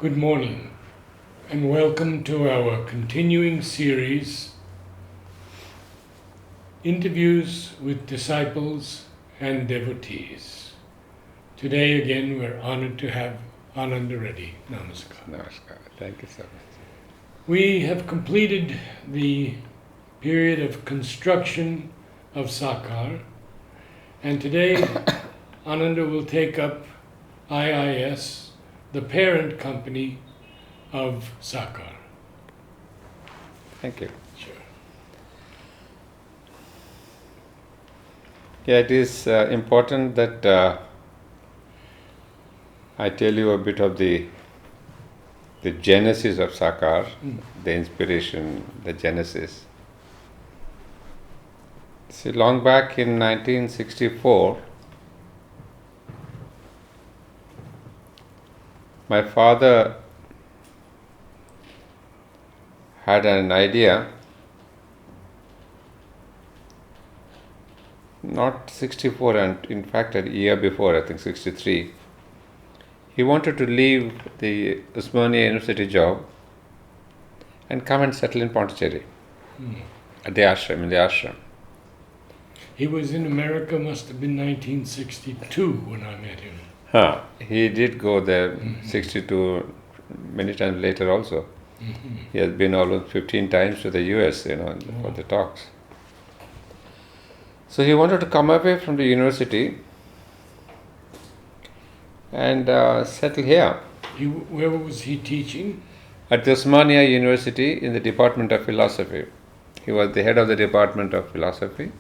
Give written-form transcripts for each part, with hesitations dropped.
Good morning and welcome to our continuing series, Interviews with Disciples and Devotees. Today again we're honored to have Ananda Reddy. Namaskar. Namaskar. Thank you so much. We have completed the period of construction of Sakar, and today Ananda will take up IIS, the parent company of Sakar. Thank you. Sure. Yeah, it is important that I tell you a bit of the genesis of Sakar, the inspiration, the genesis. See, long back in 1964, my father had an idea, not 64, and in fact a year before, I think 63, he wanted to leave the Usmania University job and come and settle in Pondicherry, at the ashram, in the ashram. He was in America, must have been 1962 when I met him. He did go there 62, many times later also. He has been almost 15 times to the US, for the talks. So he wanted to come away from the university and settle here. Where was he teaching? At the Usmania University in the Department of Philosophy. He was the head of the Department of Philosophy.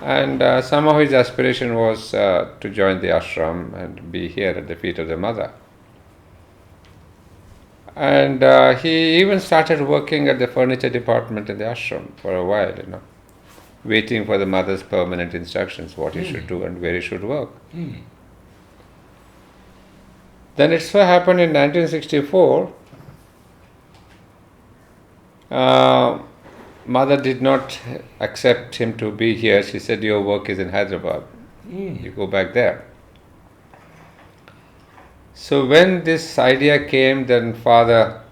And somehow his aspiration was to join the ashram and be here at the feet of the mother. And he even started working at the furniture department in the ashram for a while, waiting for the mother's permanent instructions, what he should do and where he should work. Then it so happened in 1964, mother did not accept him to be here. She said, your work is in Hyderabad. You go back there. So when this idea came, then father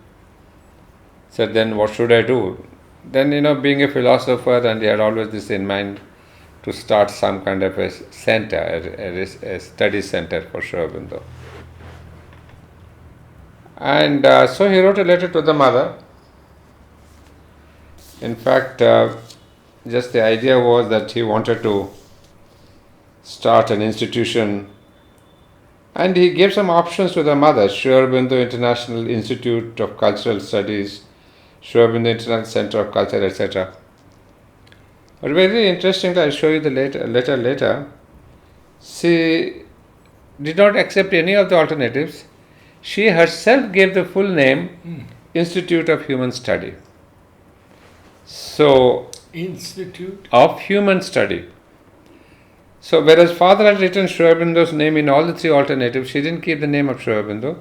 said, then what should I do? Then, being a philosopher, and he had always this in mind to start some kind of a center, a study center for Aurobindo. And so he wrote a letter to the mother. In fact, just the idea was that he wanted to start an institution, and he gave some options to the mother: Aurobindo International Institute of Cultural Studies, Aurobindo International Center of Culture, etc. But very interestingly, I'll show you the letter later. She did not accept any of the alternatives. She herself gave the full name, Institute of Human Study. So, Institute of Human Study. So, whereas father had written Aurobindo's name in all the three alternatives, she didn't keep the name of Aurobindo.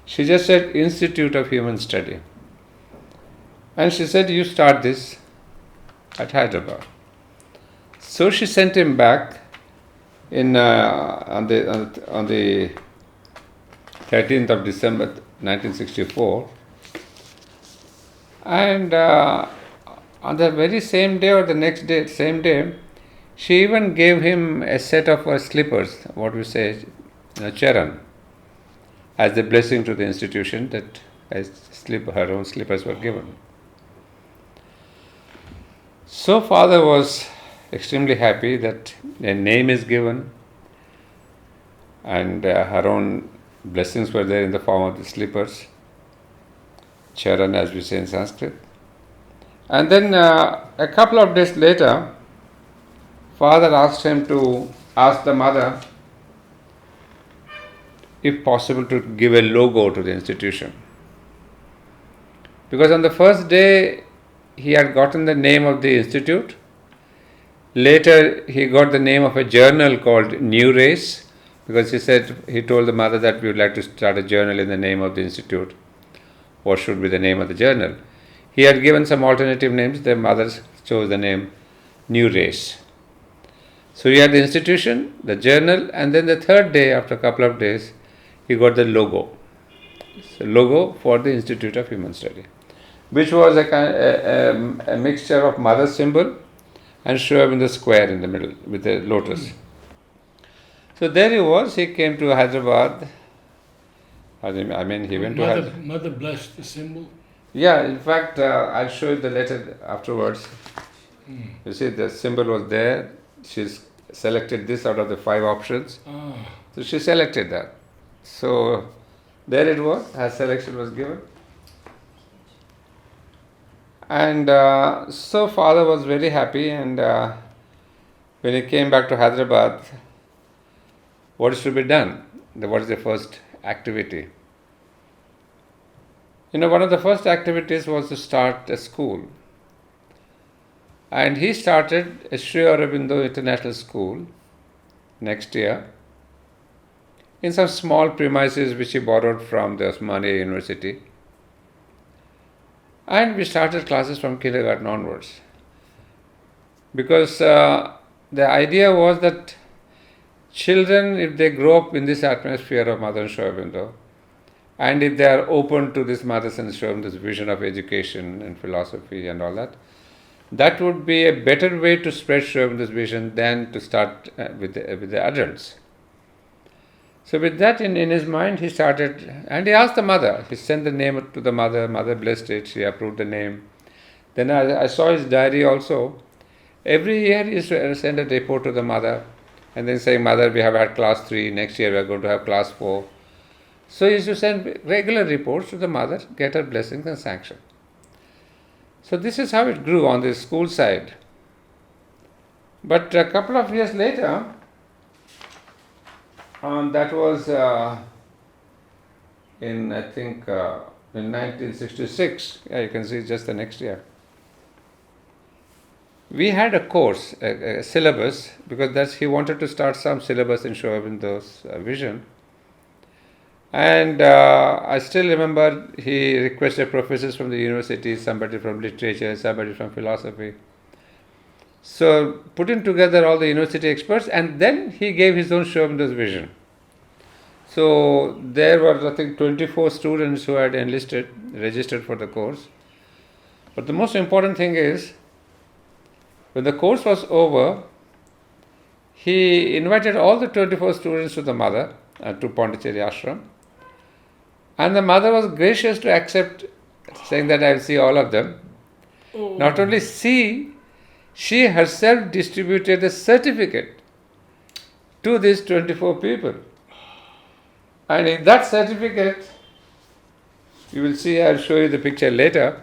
She just said Institute of Human Study. And she said, you start this at Hyderabad. So she sent him back on the 13th of December 1964. And on the very same day or the next day, same day, she even gave him a set of slippers, what we say, charan, as a blessing to the institution, that her own slippers were given. So father was extremely happy that a name is given, and her own blessings were there in the form of the slippers, charan as we say in Sanskrit. And then a couple of days later, father asked him to ask the mother if possible to give a logo to the institution. Because on the first day he had gotten the name of the institute. Later he got the name of a journal called New Race, because he told the mother that we would like to start a journal in the name of the institute. What should be the name of the journal? He had given some alternative names. The mother chose the name New Race. So he had the institution, the journal, and then the third day, after a couple of days, he got the logo. logo for the Institute of Human Study, which was a mixture of mother symbol and Sri Aurobindo square in the middle with a lotus. So there he was. He came to Hyderabad. He went to Hyderabad. Mother blessed the symbol. Yeah, in fact, I'll show you the letter afterwards. You see, the symbol was there. She's selected this out of the 5 options. So she selected that. So there it was. Her selection was given. And so father was very happy. And when he came back to Hyderabad, what should be done? What is the first activity? One of the first activities was to start a school. And he started a Sri Aurobindo International School next year in some small premises which he borrowed from the Osmania University. And we started classes from kindergarten onwards. Because the idea was that children, if they grow up in this atmosphere of Mother and Sri Aurobindo, and if they are open to this Mother and Sri Aurobindo's vision of education and philosophy and all that, that would be a better way to spread Sri Aurobindo's vision than to start with the adults. So with that in his mind, he started, and he asked the mother. He sent the name to the mother. Mother blessed it. She approved the name. Then I saw his diary also. Every year he used to send a report to the mother, and then saying, "Mother, we have had class 3. Next year we are going to have class 4." So he used to send regular reports to the mother, get her blessings and sanction. So this is how it grew on the school side. But a couple of years later, that was in 1966. Yeah, you can see just the next year. We had a course, a syllabus, because he wanted to start some syllabus in Sri Aurobindo's vision. And I still remember he requested professors from the university, somebody from literature, somebody from philosophy. So putting together all the university experts, and then he gave his own Sri Aurobindo's vision. So there were, 24 students who had registered for the course. But the most important thing is, when the course was over, he invited all the 24 students to the mother, to Pondicherry Ashram. And the mother was gracious to accept, saying that I will see all of them. Oh. Not only see, she herself distributed the certificate to these 24 people. And in that certificate, you will see, I will show you the picture later.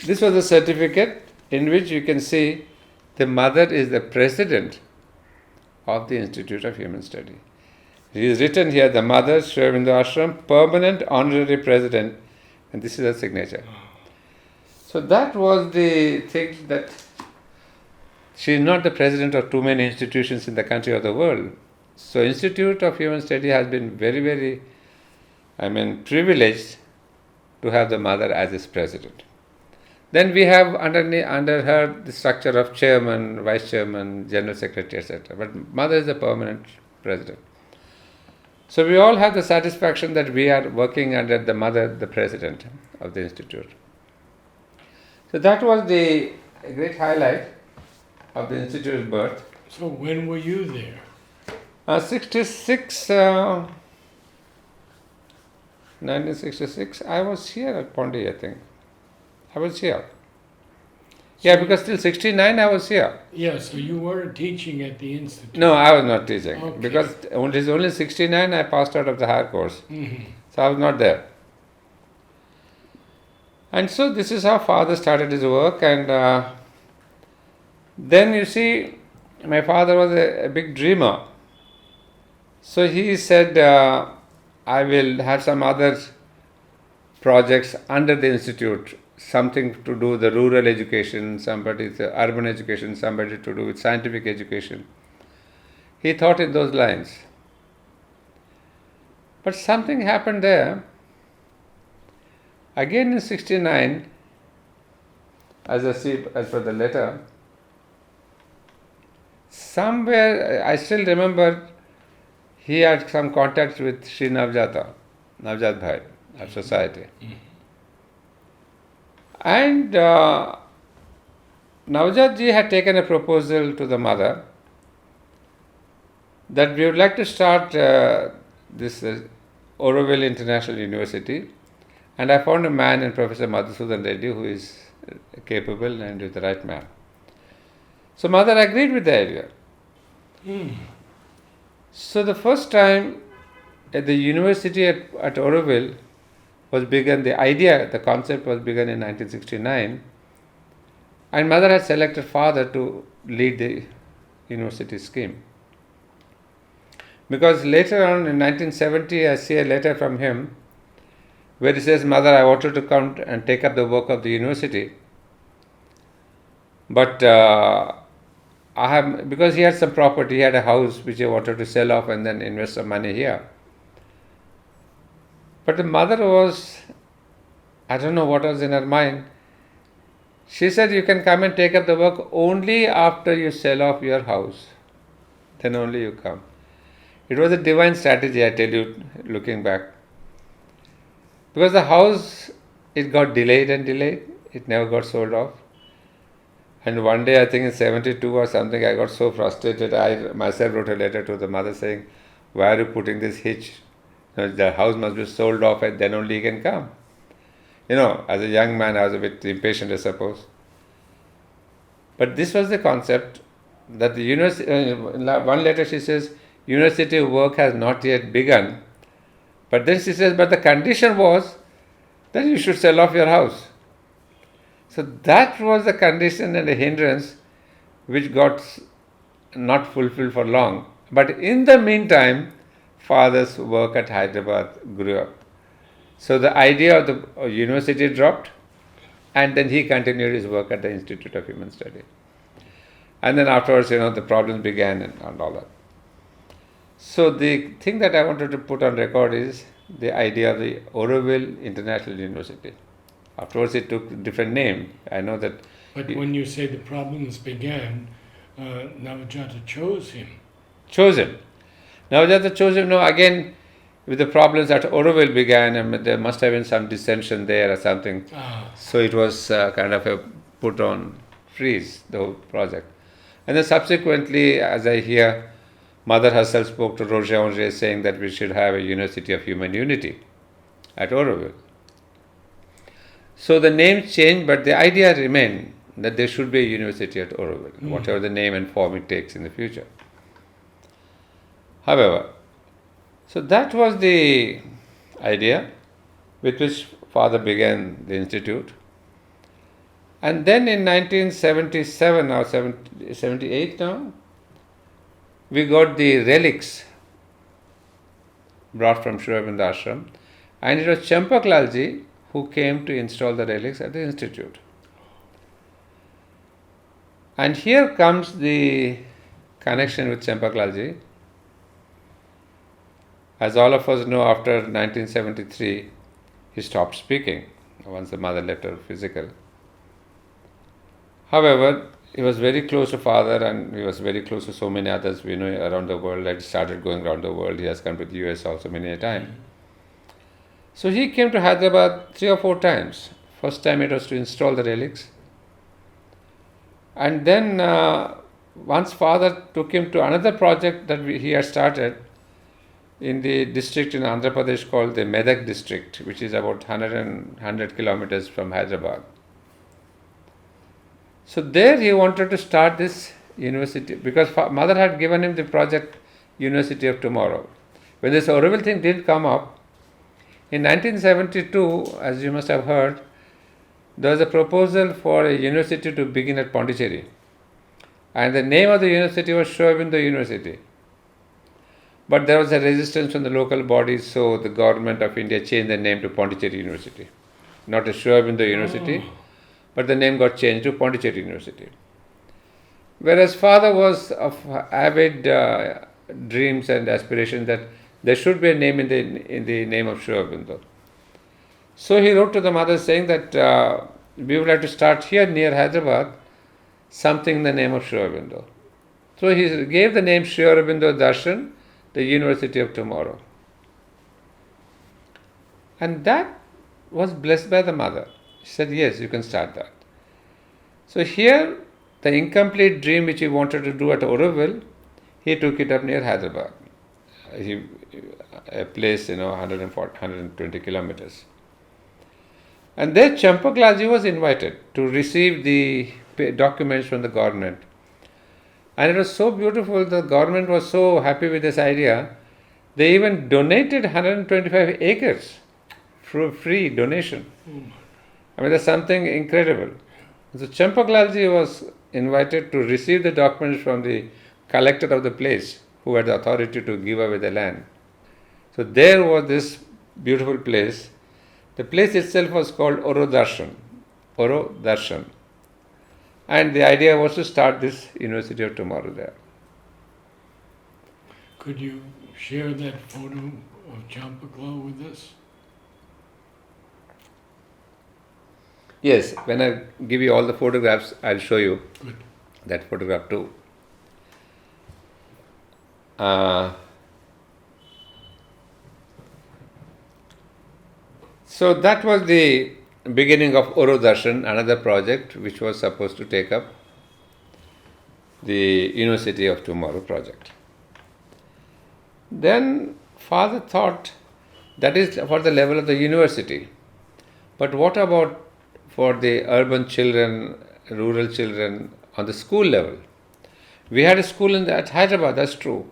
This was a certificate in which you can see the mother is the president of the Institute of Human Study. It is written here, the mother, Sri Aurobindo Ashram, permanent honorary president, and this is her signature. So that was the thing, that she is not the president of too many institutions in the country or the world. So Institute of Human Study has been very, very, privileged to have the mother as its president. Then we have under her the structure of chairman, vice chairman, general secretary, etc. But mother is the permanent president. So we all have the satisfaction that we are working under the mother, the president of the institute. So that was the great highlight of the institute's birth. So when were you there? 1966, I was here at Pondi, I think. I was here. Yeah, because till 69 I was here. Yeah, so you weren't teaching at the institute? No, I was not teaching. Okay. Because it is only 69 I passed out of the higher course. Mm-hmm. So I was not there. And so this is how father started his work. And then you see, my father was a big dreamer. So he said, I will have some other projects under the institute, something to do with the rural education, somebody with the urban education, somebody to do with scientific education. He thought in those lines. But something happened there. Again in 69, as per the letter, somewhere, I still remember, he had some contact with Sri Navjata. Navjat Bhai of society. And Navjat ji had taken a proposal to the mother that we would like to start this Aurobindo International University, and I found a man in Professor Madhusudan Reddy who is capable and is the right man. So mother agreed with the idea. So the first time at the university at Aurobindo was begun, the concept was begun in 1969, and mother had selected father to lead the university scheme. Because later on in 1970, I see a letter from him where he says, "Mother, I wanted to come and take up the work of the university, but because he had some property, he had a house which he wanted to sell off and then invest some money here." But the mother was, I don't know what was in her mind. She said, "You can come and take up the work only after you sell off your house. Then only you come." It was a divine strategy, I tell you, looking back. Because the house, it got delayed and delayed. It never got sold off. And one day, I think in 72 or something, I got so frustrated. I myself wrote a letter to the mother saying, "Why are you putting this hitch? The house must be sold off and then only he can come." As a young man, I was a bit impatient, I suppose. But this was the concept that the university, one letter she says, "University work has not yet begun." But then she says, "But the condition was that you should sell off your house." So that was the condition and a hindrance which got not fulfilled for long. But in the meantime, father's work at Hyderabad grew up. So the idea of the university dropped, and then he continued his work at the Institute of Human Study. And then afterwards, the problems began and all that. So the thing that I wanted to put on record is the idea of the Aurobindo International University. Afterwards, it took a different name. I know that. But when you say the problems began, Navjata chose him. Chose him. Navjata chose him. No, again, with the problems at Aurobindo began, and there must have been some dissension there or something. So it was kind of a put on freeze, the whole project. And then subsequently, as I hear, mother herself spoke to Roger André saying that we should have a University of Human Unity at Aurobindo. So the name changed, but the idea remained that there should be a university at Aurobindo, whatever the name and form it takes in the future. However, so that was the idea with which father began the institute. And then in 1977 or 78 now, we got the relics brought from Sri Aurobindo Ashram, and it was Champaklalji who came to install the relics at the institute. And here comes the connection with Champaklalji. As all of us know, after 1973, he stopped speaking once the mother left her physical. However, he was very close to father, and he was very close to so many others we know around the world. He started going around the world. He has come to the US also many a time. So he came to Hyderabad 3 or 4 times. First time it was to install the relics. And then once father took him to another project that he had started in the district in Andhra Pradesh called the Medak district, which is about 100 kilometers from Hyderabad. So there he wanted to start this university because mother had given him the project University of Tomorrow. When this Aurobindo thing didn't come up, in 1972, as you must have heard, there was a proposal for a university to begin at Pondicherry. And the name of the university was Aurobindo University. But there was a resistance from the local bodies, so the government of India changed the name to Pondicherry University. Not a Aurobindo University, but the name got changed to Pondicherry University. Whereas father was of avid dreams and aspirations that there should be a name in the name of Aurobindo. So he wrote to the mother saying that we would like to start here near Hyderabad something in the name of Aurobindo. So he gave the name Aurobindo Darshan, the University of Tomorrow. And that was blessed by the mother. She said, yes, you can start that. So here, the incomplete dream which he wanted to do at Aurobindo, he took it up near Hyderabad. A place, 120 kilometers. And there Champaklalji was invited to receive the documents from the government. And it was so beautiful, the government was so happy with this idea, they even donated 125 acres for free donation. I mean, that's something incredible. So Champaklalji was invited to receive the documents from the collector of the place, who had the authority to give away the land. So there was this beautiful place. The place itself was called Aurodarshan. And the idea was to start this University of Tomorrow there. Could you share that photo of Champakla with us? Yes, when I give you all the photographs, I'll show you Good. that photograph too. So that was the beginning of Aurodarshan, another project which was supposed to take up the University of Tomorrow project. Then father thought that is for the level of the university. But what about for the urban children, rural children on the school level? We had a school at Hyderabad, that's true.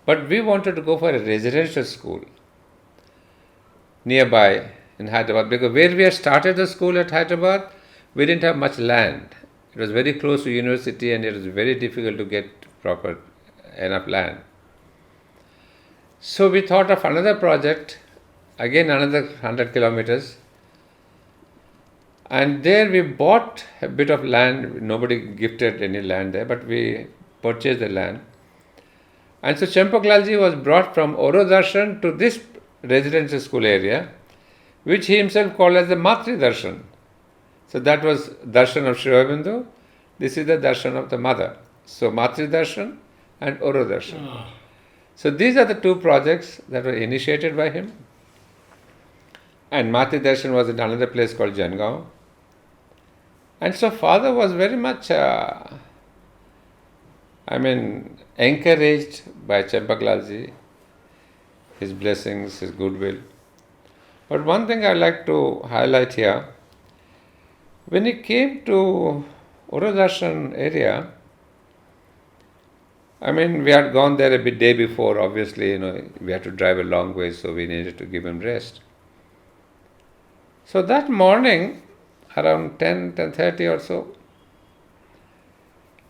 But we wanted to go for a residential school nearby in Hyderabad, because where we had started the school at Hyderabad, we didn't have much land. It was very close to university and it was very difficult to get enough land. So we thought of another project, again another 100 kilometers, and there we bought a bit of land. Nobody gifted any land there, but we purchased the land. And so Champaklalji was brought from Aurodarshan to this residential school area, which he himself called as the Matri Darshan. So that was Darshan of Aurobindo. This is the Darshan of the mother. So Matri Darshan and Aurodarshan. So these are the two projects that were initiated by him. And Matri Darshan was in another place called Jangaon. And so father was very much, encouraged by Champaklalji, his blessings, his goodwill. But one thing I'd like to highlight here, when he came to Aurodarshan area, we had gone there a bit day before, obviously, we had to drive a long way, so we needed to give him rest. So that morning, around 10:30 or so,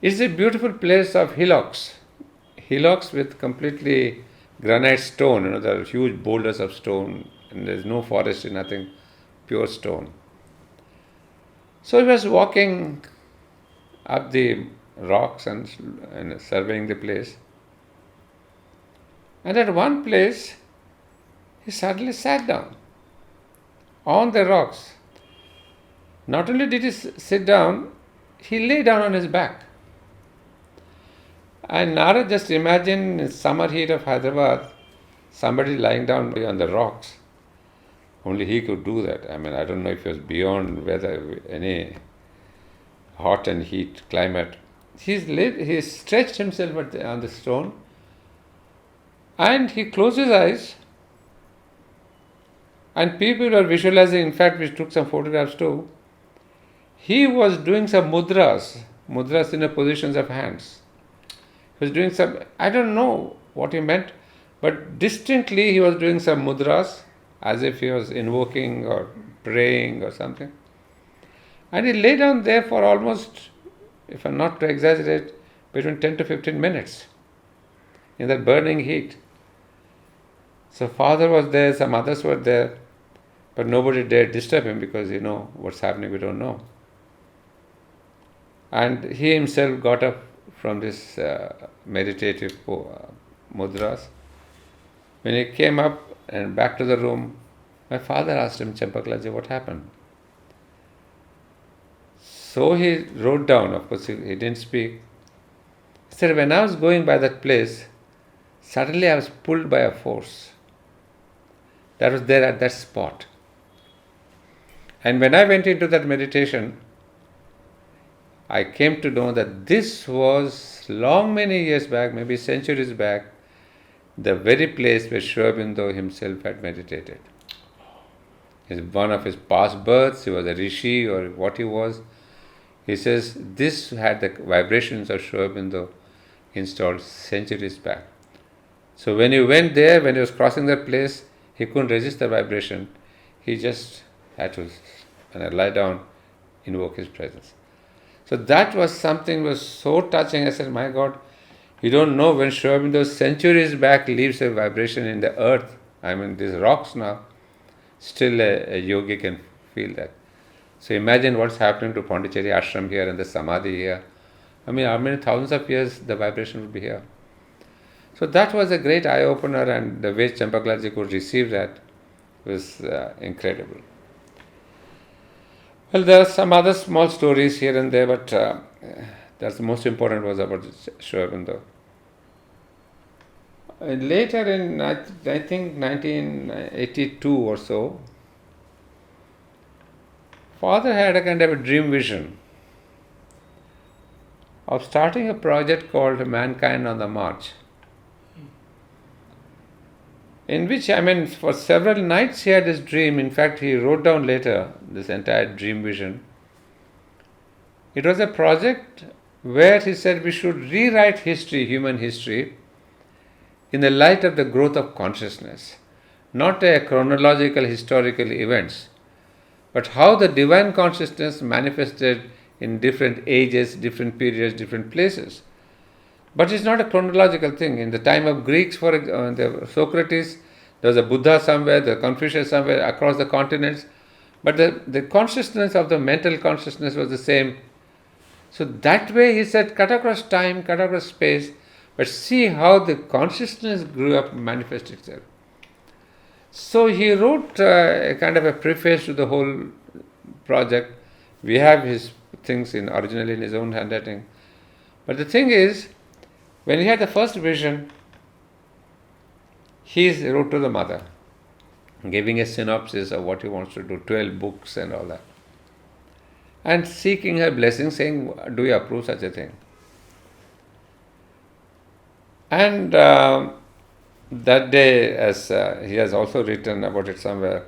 it's a beautiful place of hillocks with completely granite stone, there are huge boulders of stone, and there's no forest, nothing, pure stone. So he was walking up the rocks and surveying the place. And at one place, he suddenly sat down on the rocks. Not only did he sit down, he lay down on his back. And Narad, just imagine in summer heat of Hyderabad, somebody lying down on the rocks. Only he could do that. I don't know if it was beyond weather, any hot and heat climate. He stretched himself on the stone and he closed his eyes, and people were visualizing. In fact, we took some photographs too. He was doing some mudras in the positions of hands. He was doing some, I don't know what he meant, but distinctly he was doing some mudras as if he was invoking or praying or something. And he lay down there for almost, if I'm not to exaggerate, between 10 to 15 minutes in that burning heat. So father was there, some others were there, but nobody dared disturb him because what's happening, we don't know. And he himself got up from this meditative mudras. When he came up and back to the room, my father asked him, Champaklalji, what happened? So he wrote down, of course he didn't speak. He said, when I was going by that place, suddenly I was pulled by a force that was there at that spot. And when I went into that meditation, I came to know that this was many years back, maybe centuries back, the very place where Sri Aurobindo himself had meditated. In one of his past births, he was a rishi or what he was. He says this had the vibrations of Sri Aurobindo installed centuries back. So when he went there, when he was crossing that place, he couldn't resist the vibration. He just had to, when I lie down, invoke his presence. So that was something was so touching. I said, my God, you don't know when Sri Aurobindo centuries back leaves a vibration in the earth. I mean, these rocks now, still a yogi can feel that. So imagine what's happening to Pondicherry ashram here and the samadhi here. I mean, how many thousands of years the vibration will be here. So that was a great eye-opener, and the way Champaklalji could receive that was incredible. Well, there are some other small stories here and there, but that's the most important was about Sri Aurobindo. Later in, I think 1982 or so, Father had a kind of a dream vision of starting a project called Mankind on the March, in which, I mean, for several nights he had this dream. In fact, he wrote down later this entire dream vision. It was a project where he said we should rewrite history, human history, in the light of the growth of consciousness, not a chronological historical events, but how the divine consciousness manifested in different ages, different periods, different places. But it's not a chronological thing. In the time of Greeks, for the Socrates, there was a Buddha somewhere, the Confucius somewhere across the continents, but the consciousness of the mental consciousness was the same. So that way he said, cut across time, cut across space, but see how the consciousness grew up and manifested itself. So he wrote a kind of a preface to the whole project. We have his things originally in his own handwriting. But the thing is, when he had the first vision, he wrote to the mother, giving a synopsis of what he wants to do, 12 books and all that, and seeking her blessing, saying, do you approve such a thing? And that day, as he has also written about it somewhere,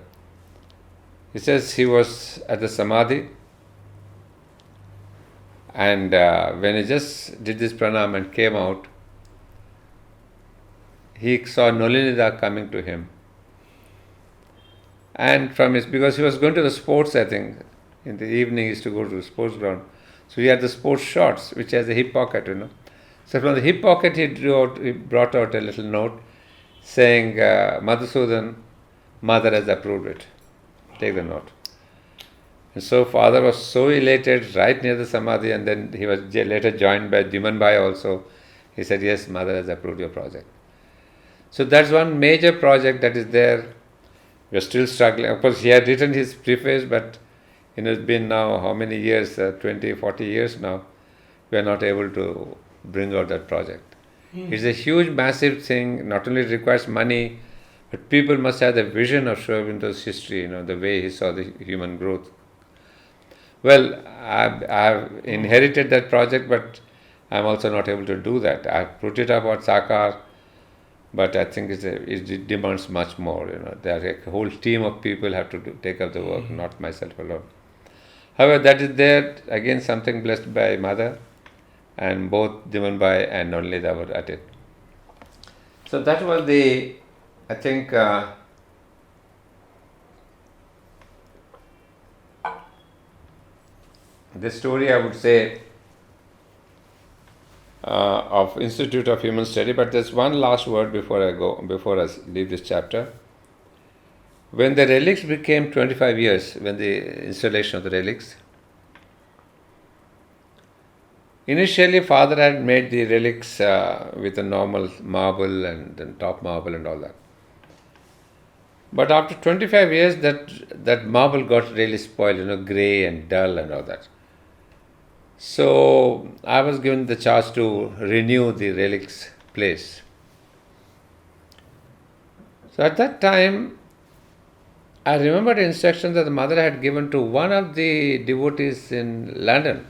he says he was at the Samadhi, and when he just did this pranam and came out, he saw Nolinida coming to him. And because he was going to the sports, I think, in the evening he used to go to the sports ground. So he had the sports shorts, which has a hip pocket, So from the hip pocket he brought out a little note saying, Madhusudan, mother has approved it. Take the note. And so father was so elated right near the Samadhi, and then he was later joined by Diman Bhai also. He said, yes, mother has approved your project. So that's one major project that is there. We are still struggling. Of course, he had written his preface, but it's been now how many years, 20, 40 years now, we are not able to bring out that project. It's a huge, massive thing. Not only it requires money, but people must have the vision of Sri Aurobindo's history, the way he saw the human growth. Well, I've inherited that project, but I'm also not able to do that. I've put it up at Sakar, but I think it demands much more. There a whole team of people have to take up the work, not myself alone. However, that is there, again, something blessed by mother, and both Diman Bhai and Nolinida were at it. So that was the story, I would say, of Institute of Human Study. But there's one last word before I leave this chapter. When the relics became 25 years, when the installation of the relics, initially father had made the relics with a normal marble and then top marble and all that. But after 25 years, that marble got really spoiled, grey and dull and all that. So I was given the charge to renew the relics place. So at that time, I remember the instructions that the mother had given to one of the devotees in London,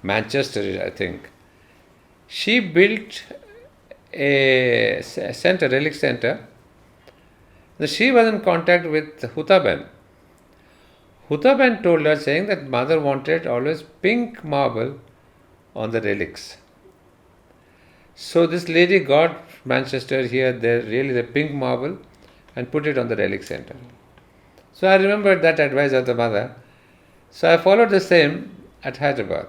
Manchester, I think. She built a center, relic center. She was in contact with Hutaben. Hutaben told her, saying that mother wanted always pink marble on the relics. So this lady got Manchester here, there, really the pink marble, and put it on the relic center. So I remembered that advice of the mother. So I followed the same at Hyderabad.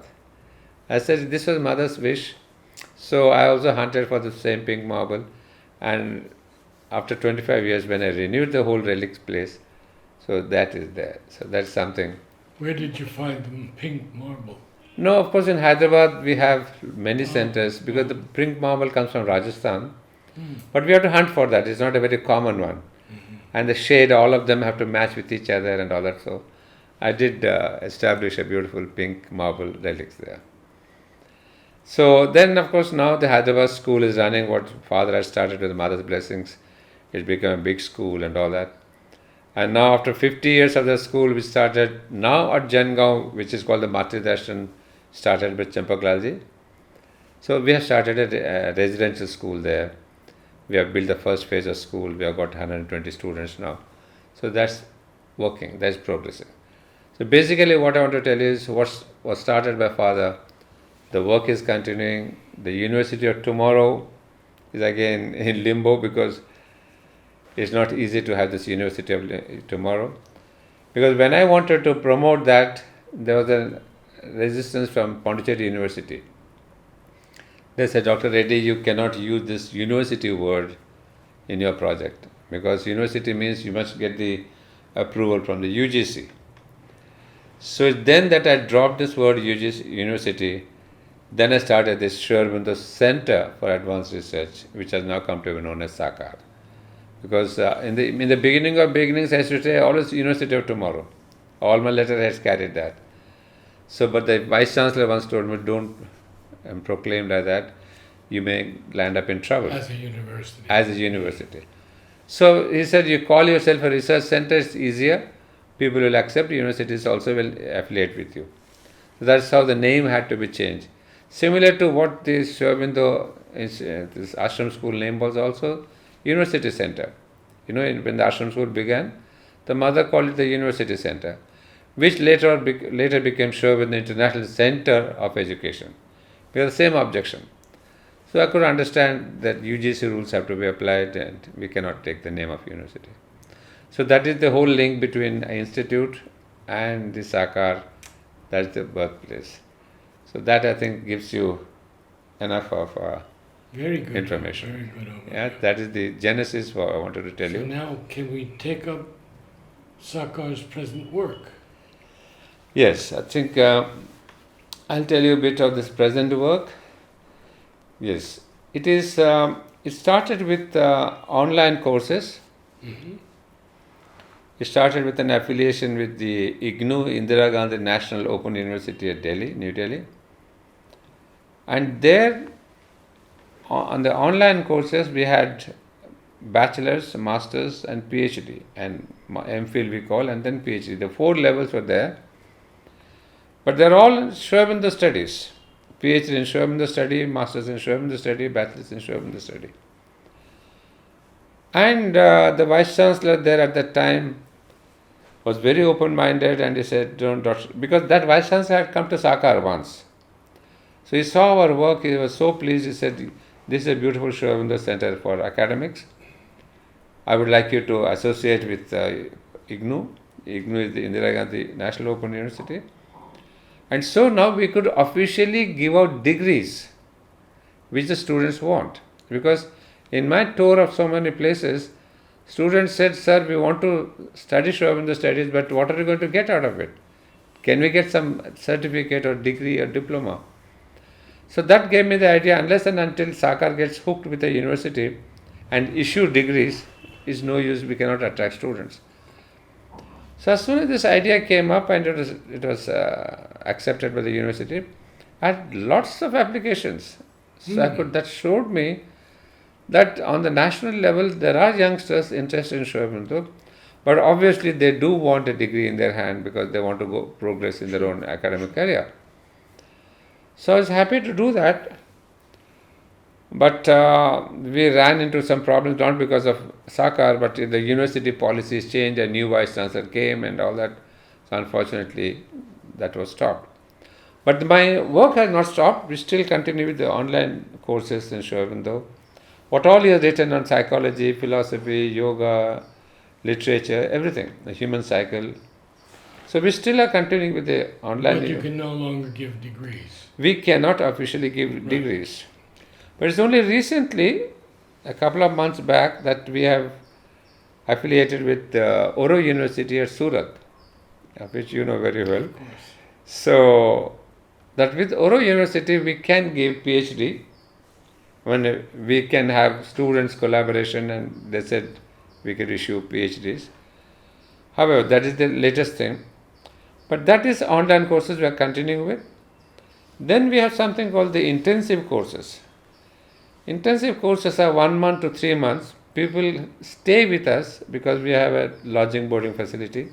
I said this was mother's wish. So I also hunted for the same pink marble, and after 25 years when I renewed the whole relics place, so that is there. So that's something. Where did you find the pink marble? No, of course in Hyderabad we have many centers because the pink marble comes from Rajasthan. But we have to hunt for that. It's not a very common one. And the shade, all of them have to match with each other and all that. So I did establish a beautiful pink marble relics there. So then, of course, now the Hyderabad school is running what father has started with mother's blessings. It became a big school and all that. And now after 50 years of the school, we started now at Jangaon, which is called the Matri Darshan, started with Champaklalji. So we have started a residential school there. We have built the first phase of school. We have got 120 students now. So that's working, that's progressing. So basically what I want to tell you is what was started by father, the work is continuing. The University of Tomorrow is again in limbo because it's not easy to have this University of Tomorrow. Because when I wanted to promote that, there was a resistance from Pondicherry University. They said, Dr. Reddy, you cannot use this university word in your project because university means you must get the approval from the UGC. So then that I dropped this word UGC, university, then I started this Aurobindo Center for Advanced Research, which has now come to be known as SAKAR. Because in the beginning of beginnings, I used to say always University of Tomorrow. All my letterheads carried that. So, but the Vice Chancellor once told me, don't proclaim like that, you may land up in trouble. As a university. As a university. So he said, you call yourself a research center, it's easier. People will accept, universities also will affiliate with you. So that's how the name had to be changed. Similar to what this Aurobindo, this ashram school name was also University Center. You know, when the ashram school began, the mother called it the University Center, which later became Aurobindo International Center of Education. We have the same objection. So I could understand that UGC rules have to be applied and we cannot take the name of university. So that is the whole link between an institute and the Sakar, that's the birthplace. So that I think gives you enough of very good information. Very good overview. Yeah, that is the genesis what I wanted to tell So you. now can we take up Sakar's present work? Yes, I think I'll tell you a bit of this present work. Yes, it is. It started with online courses. Mm-hmm. It started with an affiliation with the IGNOU, Indira Gandhi National Open University at Delhi, New Delhi. And there, on the online courses, we had bachelor's, master's, and PhD, and MPhil we call, and then PhD. The 4 levels were there. But they're all Aurobindo studies. PhD in Aurobindo study, master's in Aurobindo study, bachelor's in Aurobindo study. And the Vice Chancellor there at that time was very open-minded, and he said, don't, because that Vice Chancellor had come to Sakar once. So he saw our work, he was so pleased, he said, this is a beautiful Aurobindo Center for academics. I would like you to associate with IGNOU. IGNOU is the Indira Gandhi National Open University. And so now we could officially give out degrees which the students want. Because in my tour of so many places, students said, sir, we want to study Aurobindo studies, but what are we going to get out of it? Can we get some certificate or degree or diploma? So that gave me the idea, unless and until Sakar gets hooked with a university and issue degrees, is no use, we cannot attract students. So as soon as this idea came up and it was accepted by the university, I had lots of applications. So that showed me that on the national level there are youngsters interested in Sri Aurobindo, but obviously they do want a degree in their hand because they want to go progress in their own academic career. So I was happy to do that, but we ran into some problems, not because of Sakar, but the university policies changed, a new vice chancellor came and all that. So unfortunately that was stopped. But my work has not stopped. We still continue with the online courses in Sri Aurobindo. What all he has written on psychology, philosophy, yoga, literature, everything, the human cycle. So we still are continuing with the online. But you can no longer give degrees. We cannot officially give degrees. But it's only recently, a couple of months back, that we have affiliated with Oro University at Surat, which you know very well. Of course. So that with Oro University we can give PhD, when we can have students collaboration, and they said we could issue PhDs. However, that is the latest thing. But that is online courses we are continuing with. Then we have something called the intensive courses. Intensive courses are 1 month to 3 months. People stay with us because we have a lodging boarding facility.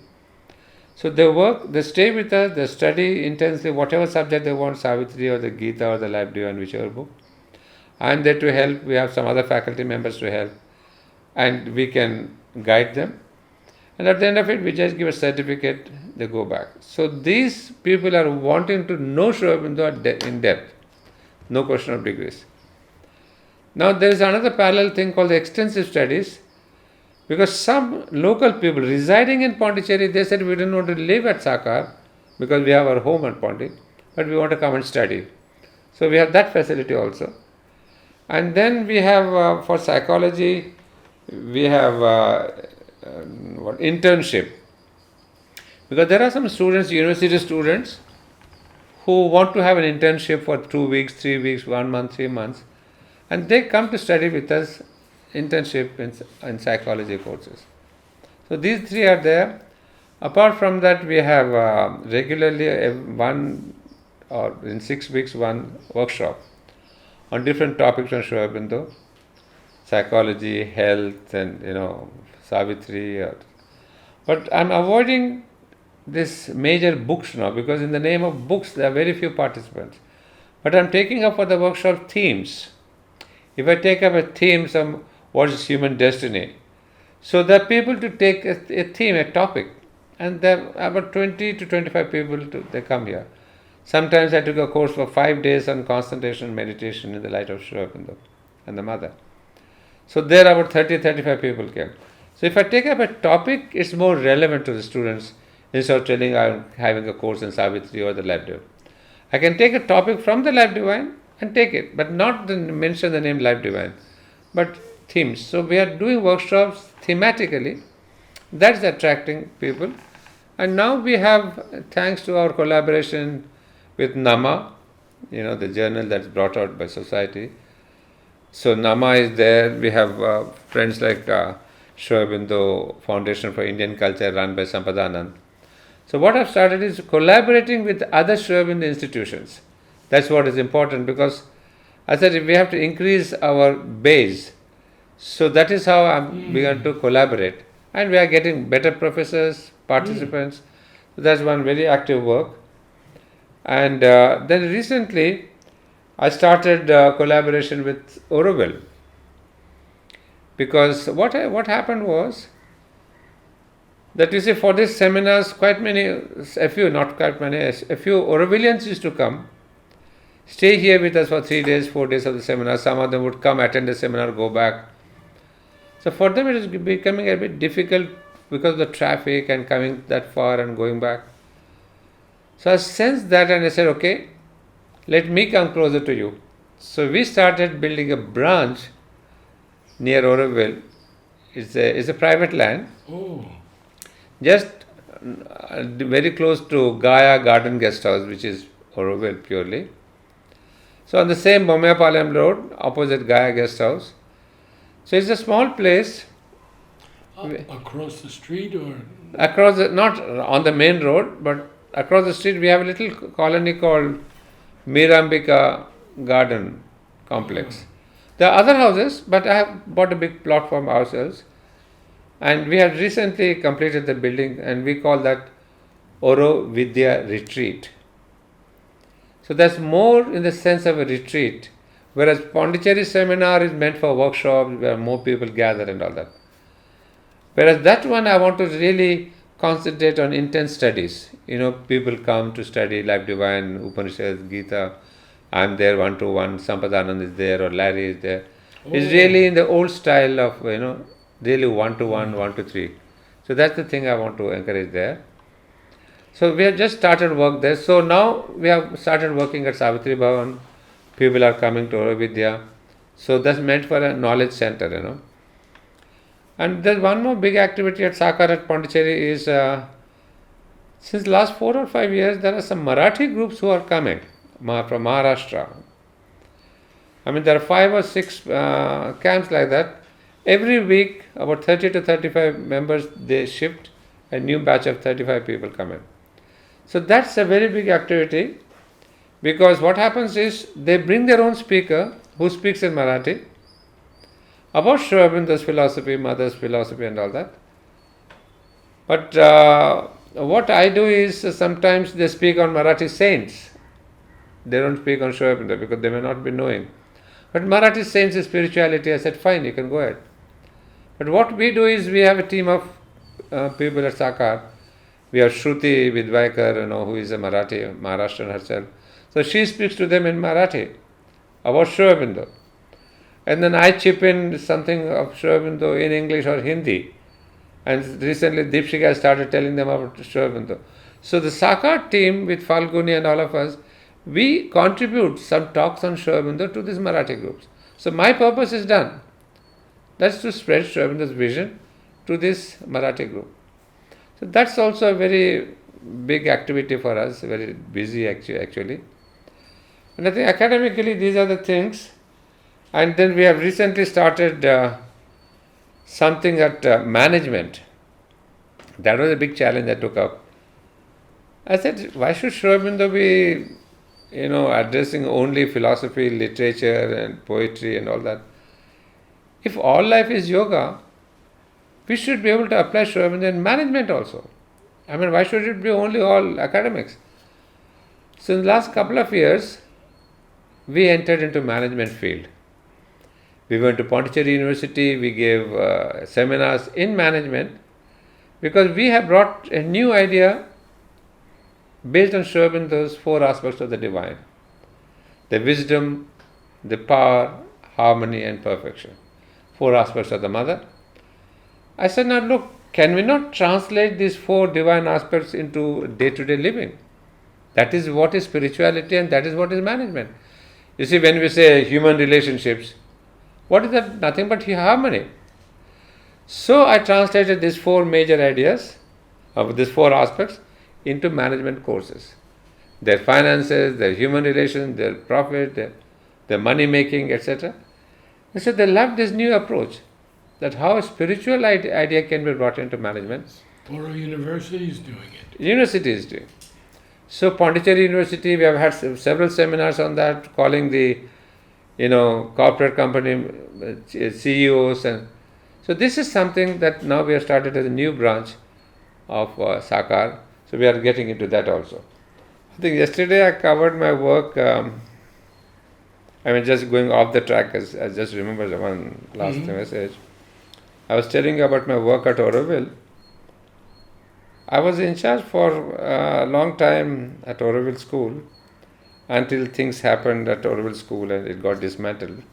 So they stay with us, they study intensely whatever subject they want, Savitri or the Gita or the Life Divine, whichever book. And there to help, we have some other faculty members to help, and we can guide them. And at the end of it, we just give a certificate, they go back. So these people are wanting to know Sri Aurobindo in depth, no question of degrees. Now there is another parallel thing called the extensive studies, because some local people residing in Pondicherry, they said we don't want to live at Sakar because we have our home at Pondi, but we want to come and study. So we have that facility also. And then we have for psychology, we have internship. Because there are some students, university students, who want to have an internship for 2 weeks, 3 weeks, 1 month, 3 months, and they come to study with us internship in psychology courses. So these three are there. Apart from that, we have regularly one or in 6 weeks one workshop on different topics on Sri Aurobindo, psychology, health, and Savitri. But I'm avoiding this major books now, because in the name of books there are very few participants. But I'm taking up for the workshop themes. If I take up a theme, what is human destiny? So there are people to take a theme, a topic, and there are about 20 to 25 people they come here. Sometimes I took a course for 5 days on concentration and meditation in the light of Sri Aurobindo and the Mother. So there about 30-35 people came. So if I take up a topic, it's more relevant to the students instead of telling I'm having a course in Savitri or the Life Divine. I can take a topic from the Life Divine and take it, but not mention the name Life Divine, but themes. So we are doing workshops thematically. That's attracting people. And now we have, thanks to our collaboration with NAMA, the journal that's brought out by society. So NAMA is there. We have friends like Sri Aurobindo Foundation for Indian Culture run by Sampadanand. So what I've started is collaborating with other Sri Aurobindo institutions. That's what is important, because I said we have to increase our base. So that is how I'm begun to collaborate. And we are getting better professors, participants. So that's one very active work. And then recently, I started collaboration with Aurobindo, because what happened was that for these seminars, a few Aurobillians used to come, stay here with us for 3 days, 4 days of the seminar. Some of them would come, attend the seminar, go back. So for them it is becoming a bit difficult because of the traffic and coming that far and going back. So I sensed that and I said, okay, let me come closer to you. So we started building a branch near Aurobindo. It's a private land. Oh. Just very close to Gaia Garden Guest House, which is Aurobindo purely. So on the same Bomayapalayam Road, opposite Gaia Guest House. So it's a small place. Across the street or? Not on the main road, but across the street we have a little colony called Mirambika Garden Complex. There are other houses, but I have bought a big plot for ourselves. And we have recently completed the building, and we call that Aurobindo retreat. So that's more in the sense of a retreat, whereas Pondicherry seminar is meant for workshops where more people gather and all that. Whereas that one I want to really concentrate on intense studies. People come to study Life Divine, Upanishads, Gita. I'm there one to one, Sampadanand is there, or Larry is there. It's really in the old style of, really one to one, 1 to 3. So that's the thing I want to encourage there. So we have just started work there. So now we have started working at Savitri Bhavan. People are coming to Aurobindo. So that's meant for a knowledge center, And there's one more big activity at Sakar at Pondicherry is, since last 4 or 5 years, there are some Marathi groups who are coming from Maharashtra. I mean, there are 5 or 6 camps like that. Every week, about 30 to 35 members, they shift, a new batch of 35 people come in. So that's a very big activity, because what happens is they bring their own speaker who speaks in Marathi about Sri Aurobindo's philosophy, Mother's philosophy and all that. But what I do is sometimes they speak on Marathi saints. They don't speak on Sri Aurobindo because they may not be knowing. But Marathi saints is spirituality. I said, fine, you can go ahead. But what we do is we have a team of people at Sakar. We have Shruti Vidvaikar, who is a Marathi, Maharashtrian herself. So she speaks to them in Marathi about Sri Aurobindo. And then I chip in something of Sri Aurobindo in English or Hindi. And recently Deepshika started telling them about Sri Aurobindo. So the Sakar team with Falguni and all of us, we contribute some talks on Sri Aurobindo to these Marathi groups. So my purpose is done. That's to spread Sri Aurobindo's vision to this Marathi group. So that's also a very big activity for us, very busy actually. And I think academically these are the things. And then we have recently started something at management. That was a big challenge I took up. I said, why should Sri Aurobindo be, addressing only philosophy, literature and poetry and all that? If all life is yoga, we should be able to apply Sri Aurobindo in management also. I mean, why should it be only all academics? So in the last couple of years, we entered into management field. We went to Pondicherry University, we gave seminars in management, because we have brought a new idea based on Sri Aurobindo's 4 aspects of the divine. The wisdom, the power, harmony and perfection. 4 aspects of the mother. I said, now look, can we not translate these 4 divine aspects into day-to-day living? That is what is spirituality and that is what is management. You see, when we say human relationships, what is that? Nothing but harmony. So I translated these 4 major ideas of these 4 aspects into management courses. Their finances, their human relations, their profit, their money making, etc. And so they loved this new approach, that how a spiritual idea can be brought into management. Or a university is doing it. University is doing. So Pondicherry University, we have had several seminars on that, calling the corporate company CEOs, and so this is something that now we have started as a new branch of Sakar. So we are getting into that also. I think yesterday I covered my work. Just going off the track, as I just remember the one last message. I was telling you about my work at Aurobindo. I was in charge for a long time at Aurobindo School until things happened at Aurobindo School and it got dismantled.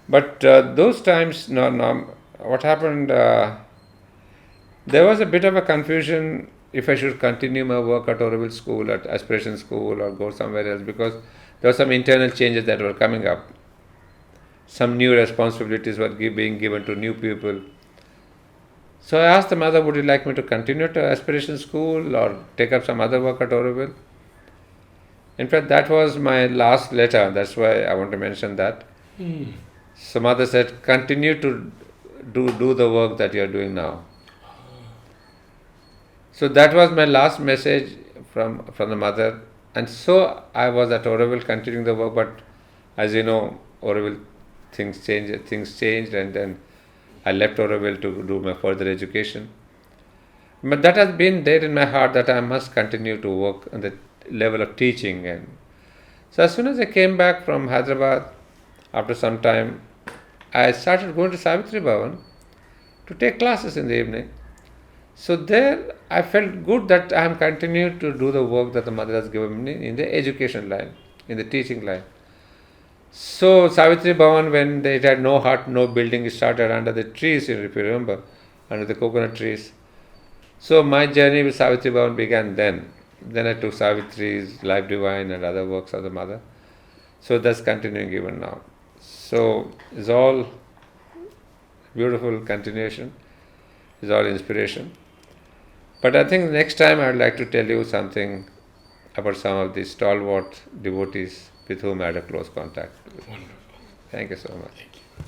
But those times, what happened, there was a bit of a confusion if I should continue my work at Aurobindo School, at Aspiration School, or go somewhere else, because there were some internal changes that were coming up. Some new responsibilities were being given to new people. So I asked the mother, would you like me to continue to Aspiration School or take up some other work at Aurobindo? In fact, that was my last letter. That's why I want to mention that. So mother said, continue to do the work that you are doing now. So that was my last message from the mother. And so I was at Aurobindo continuing the work, but as you know, Aurobindo, things changed, and then I left Aurobindo to do my further education. But that has been there in my heart that I must continue to work on the level of teaching. And so as soon as I came back from Hyderabad, after some time, I started going to Savitri Bhavan to take classes in the evening. So there I felt good that I am continuing to do the work that the mother has given me in the education line, in the teaching line. So Savitri Bhavan, when it had no hut, no building, it started under the trees, if you remember, under the coconut trees. So my journey with Savitri Bhavan began then. Then I took Savitri's Life Divine and other works of the mother. So that's continuing even now. So it's all beautiful continuation, it's all inspiration. But I think next time I would like to tell you something about some of these stalwart devotees with whom I had a close contact. Wonderful. Thank you so much. Thank you.